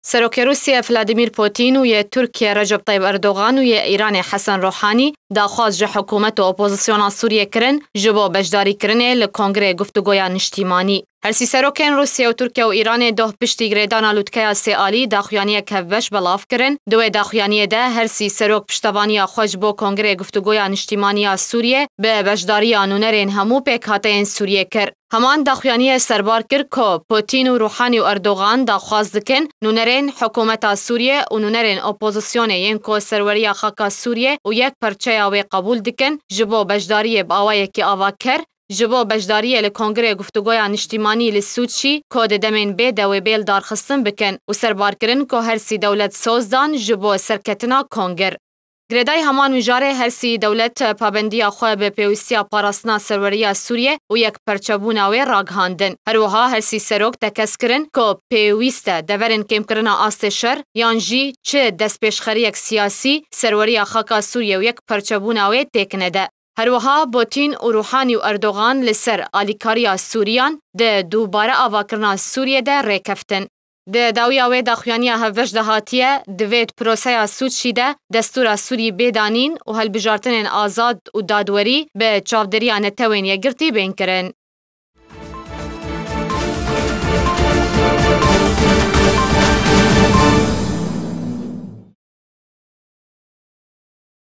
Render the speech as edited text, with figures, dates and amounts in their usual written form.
سروک روسیه ولادیمیر پوتین و ترکیه رجب طیب اردوغان و ایران حسن روحانی داخواست جه حکومت و اپوزیسیون سوریه کرن جبو بجداری کرنه لکنگره گفتگویا نشتیمانی. هرسی سروکین روسیه و ترکیه و ایران دو پشتی گریدان لوتکه سیالی داخویانی کوش بلاف کرن. دو داخویانی ده هرسی سروک پشتوانی خوش بو کنگره گفتگویا نشتیمانی سوریه به بجداری آنونرین همو پیکاتین سوریه کر. همان داخویانی سربار کرد که پوتین و روحانی و اردوغان داخواست دکن نونرین حکومت سوریه و نونرین اپوزیسیون ین کو سروری خاک سوریه و یک پرچه آوی قبول دکن جبو بجداری باوی کی آوا کر جبو بجداری لکنگره گفتگویا نشتیمانی لسوچی که دمین بی دوی بیل دارخستن بکن و سربار کرن که هرسی دولت سوزدان جبو سرکتنا کنگر. گردای همان ویجاره هرسی دولت پابندی خواه به پیوستی پاراستنا سروری سوریه و یک پرچبوناوی راگهاندن. هروها هرسی سروک تکس کرن که پیوست دورن کم کرنا آست شر یانجی چه دست پیشخری یک سیاسی سروری خاک سوریه و یک پرچبوناوی تکنده. هروها پوتین و روحانی و اردوغان لسر آلیکاریا سوریان ده دوباره آواکرنا سوریه ده ریکفتن. ده داویاوی داخویانی هفوش دهاتیه دوید پروسه سوچی ده دستور سوری بیدانین و هل بجارتن آزاد و دادوری به چاودری نتوین یگرتی بین کرن.